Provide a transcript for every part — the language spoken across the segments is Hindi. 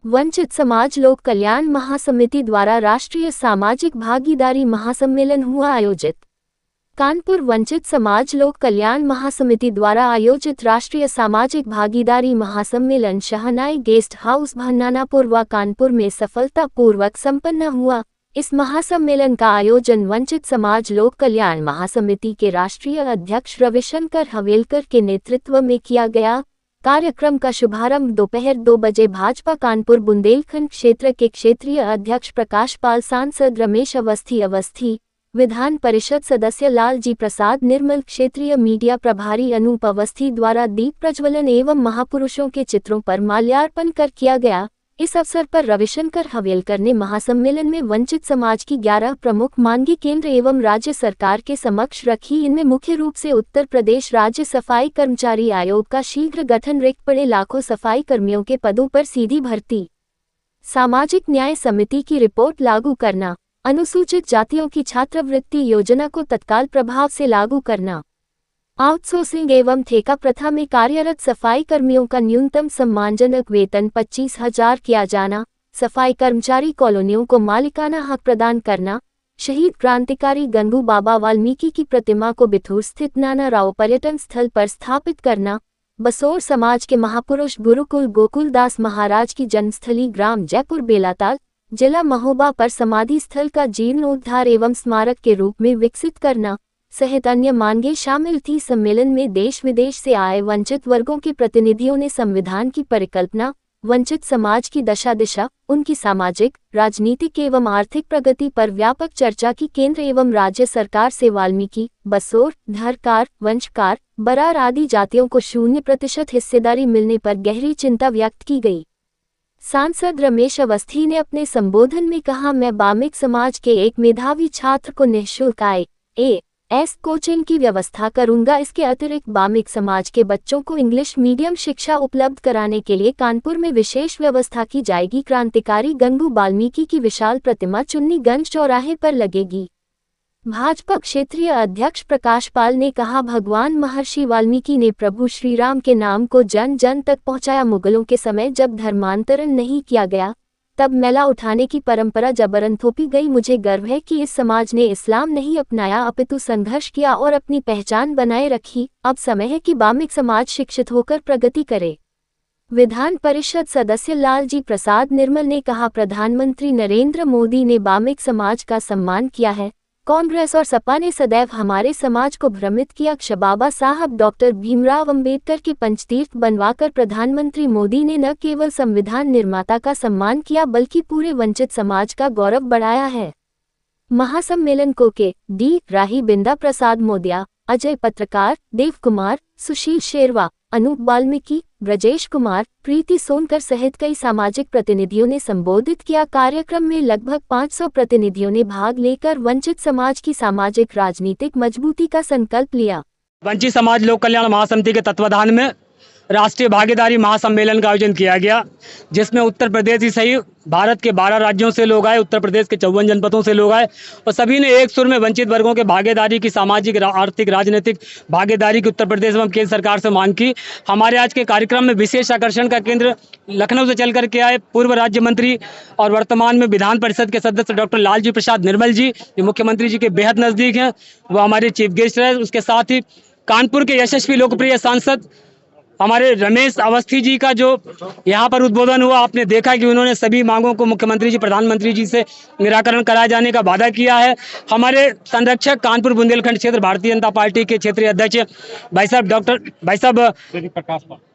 वंचित समाज लोक कल्याण महासमिति द्वारा राष्ट्रीय सामाजिक भागीदारी महासम्मेलन हुआ आयोजित। कानपुर वंचित समाज लोक कल्याण महासमिति द्वारा आयोजित राष्ट्रीय सामाजिक भागीदारी महासम्मेलन शहनाई गेस्ट हाउस भन्नानापुर व कानपुर में सफलतापूर्वक संपन्न हुआ। इस महासम्मेलन का आयोजन वंचित समाज लोक कल्याण महासमिति के राष्ट्रीय अध्यक्ष रविशंकर हवेलकर के नेतृत्व में किया गया। कार्यक्रम का शुभारंभ दोपहर 2 बजे भाजपा कानपुर बुंदेलखंड क्षेत्र के क्षेत्रीय अध्यक्ष प्रकाश पाल, सांसद रमेश अवस्थी, विधान परिषद सदस्य लालजी प्रसाद निर्मल, क्षेत्रीय मीडिया प्रभारी अनूप अवस्थी द्वारा दीप प्रज्वलन एवं महापुरुषों के चित्रों पर माल्यार्पण कर किया गया। इस अवसर पर रविशंकर हवेलकर ने महासम्मेलन में वंचित समाज की 11 प्रमुख मांगे केंद्र एवं राज्य सरकार के समक्ष रखी। इनमें मुख्य रूप से उत्तर प्रदेश राज्य सफाई कर्मचारी आयोग का शीघ्र गठन, रिक्त पड़े लाखों सफाई कर्मियों के पदों पर सीधी भर्ती, सामाजिक न्याय समिति की रिपोर्ट लागू करना, अनुसूचित जातियों की छात्रवृत्ति योजना को तत्काल प्रभाव से लागू करना, आउटसोर्सिंग एवं ठेका प्रथा में कार्यरत सफाई कर्मियों का न्यूनतम सम्मानजनक वेतन 25,000 किया जाना, सफाई कर्मचारी कॉलोनियों को मालिकाना हक प्रदान करना, शहीद क्रांतिकारी गंगू बाबा वाल्मीकि की प्रतिमा को बिथूर स्थित नाना राव पर्यटन स्थल पर स्थापित करना, बसोर समाज के महापुरुष गुरुकुल गोकुलदास महाराज की जन्मस्थली ग्राम जयपुर बेलाताल, जिला महोबा पर समाधि स्थल का जीर्णोद्धार एवं स्मारक के रूप में विकसित करना सहित अन्य मांगे शामिल थी। सम्मेलन में देश विदेश से आए वंचित वर्गों के प्रतिनिधियों ने संविधान की परिकल्पना, वंचित समाज की दशा दिशा, उनकी सामाजिक, राजनीतिक एवं आर्थिक प्रगति पर व्यापक चर्चा की। केंद्र एवं राज्य सरकार से वाल्मीकि, बसोर, धरकार, वंशकार, बरार आदि जातियों को 0% हिस्सेदारी मिलने पर गहरी चिंता व्यक्त की गई। सांसद रमेश अवस्थी ने अपने संबोधन में कहा, मैं बामिक समाज के एक मेधावी छात्र को निःशुल्क IAS कोचिंग की व्यवस्था करूंगा। इसके अतिरिक्त बामिक समाज के बच्चों को इंग्लिश मीडियम शिक्षा उपलब्ध कराने के लिए कानपुर में विशेष व्यवस्था की जाएगी। क्रांतिकारी गंगू वाल्मीकि की विशाल प्रतिमा चुन्नीगंज चौराहे पर लगेगी। भाजपा क्षेत्रीय अध्यक्ष प्रकाश पाल ने कहा, भगवान महर्षि वाल्मीकि ने प्रभु श्री राम के नाम को जन जन तक पहुंचाया। मुगलों के समय जब धर्मांतरण नहीं किया गया तब मैला उठाने की परंपरा जबरन थोपी गई। मुझे गर्व है कि इस समाज ने इस्लाम नहीं अपनाया अपितु संघर्ष किया और अपनी पहचान बनाए रखी। अब समय है कि बामिक समाज शिक्षित होकर प्रगति करे। विधान परिषद सदस्य लालजी प्रसाद निर्मल ने कहा, प्रधानमंत्री नरेंद्र मोदी ने बामिक समाज का सम्मान किया है। कांग्रेस और सपा ने सदैव हमारे समाज को भ्रमित किया। बाबा साहब डॉक्टर भीमराव अंबेडकर के पंचतीर्थ बनवाकर प्रधानमंत्री मोदी ने न केवल संविधान निर्माता का सम्मान किया बल्कि पूरे वंचित समाज का गौरव बढ़ाया है। महासम्मेलन को के.डी. राही, बिंदा प्रसाद मोदिया, अजय पत्रकार, देव कुमार, सुशील शेरवा, अनूप वाल्मीकि, ब्रजेश कुमार, प्रीति सोनकर सहित कई सामाजिक प्रतिनिधियों ने संबोधित किया। कार्यक्रम में लगभग 500 प्रतिनिधियों ने भाग लेकर वंचित समाज की सामाजिक राजनीतिक मजबूती का संकल्प लिया। वंचित समाज लोक कल्याण महासमिति के तत्वाधान में राष्ट्रीय भागीदारी महासम्मेलन का आयोजन किया गया, जिसमें उत्तर प्रदेश ही सही भारत के 12 राज्यों से लोग आए, उत्तर प्रदेश के 54 जनपदों से लोग आए और सभी ने एक सुर में वंचित वर्गों के भागीदारी की, सामाजिक, आर्थिक, राजनीतिक भागीदारी की उत्तर प्रदेश एवं केंद्र सरकार से मांग की। हमारे आज के कार्यक्रम में विशेष आकर्षण का केंद्र लखनऊ से चल करके आए पूर्व राज्य मंत्री और वर्तमान में विधान परिषद के सदस्य डॉक्टर लालजी प्रसाद निर्मल जी, जो मुख्यमंत्री जी के बेहद नज़दीक हैं, वो हमारे चीफ गेस्ट रहे। उसके साथ ही कानपुर के यशस्वी लोकप्रिय सांसद हमारे रमेश अवस्थी जी का जो यहाँ पर उद्बोधन हुआ, आपने देखा कि उन्होंने सभी मांगों को मुख्यमंत्री जी, प्रधानमंत्री जी से निराकरण कराए जाने का वादा किया है। हमारे संरक्षक कानपुर बुंदेलखंड क्षेत्र भारतीय जनता पार्टी के क्षेत्रीय अध्यक्ष भाई साहब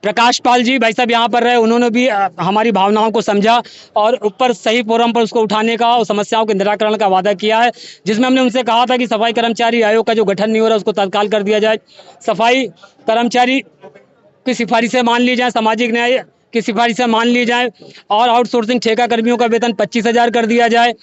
प्रकाश पाल जी यहाँ पर रहे, उन्होंने भी हमारी भावनाओं को समझा और ऊपर सही फोरम पर उसको उठाने का और समस्याओं के निराकरण का वादा किया है, जिसमें हमने उनसे कहा था कि सफाई कर्मचारी आयोग का जो गठन नहीं हो रहा उसको तत्काल कर दिया जाए, सफाई कर्मचारी की सिफारिशें मान ली जाए, सामाजिक न्याय की सिफारिशें मान ली जाए और आउटसोर्सिंग ठेका कर्मियों का वेतन 25,000 कर दिया जाए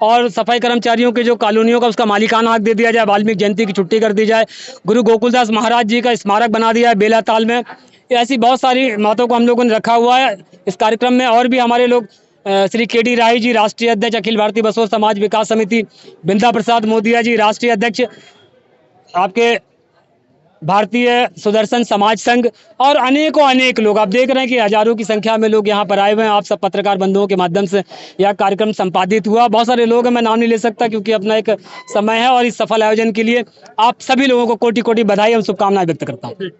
और सफाई कर्मचारियों के जो कॉलोनियों का उसका मालिकाना हक दे दिया जाए, वाल्मीकि जयंती की छुट्टी कर दी जाए, गुरु गोकुलदास महाराज जी का स्मारक बना दिया है बेलाताल में। ऐसी बहुत सारी बातों को हम लोगों ने रखा हुआ है इस कार्यक्रम में। और भी हमारे लोग श्री के.डी. राही जी, राष्ट्रीय अध्यक्ष अखिल भारतीय बसोर समाज विकास समिति, बिंदा प्रसाद मोदिया जी, राष्ट्रीय अध्यक्ष आपके भारतीय सुदर्शन समाज संघ और अनेकों अनेक लोग, आप देख रहे हैं कि हजारों की संख्या में लोग यहाँ पर आए हुए हैं। आप सब पत्रकार बंधुओं के माध्यम से यह कार्यक्रम संपादित हुआ। बहुत सारे लोग हैं, मैं नाम नहीं ले सकता क्योंकि अपना एक समय है, और इस सफल आयोजन के लिए आप सभी लोगों को कोटि कोटि बधाई और शुभकामनाएं व्यक्त करता हूँ।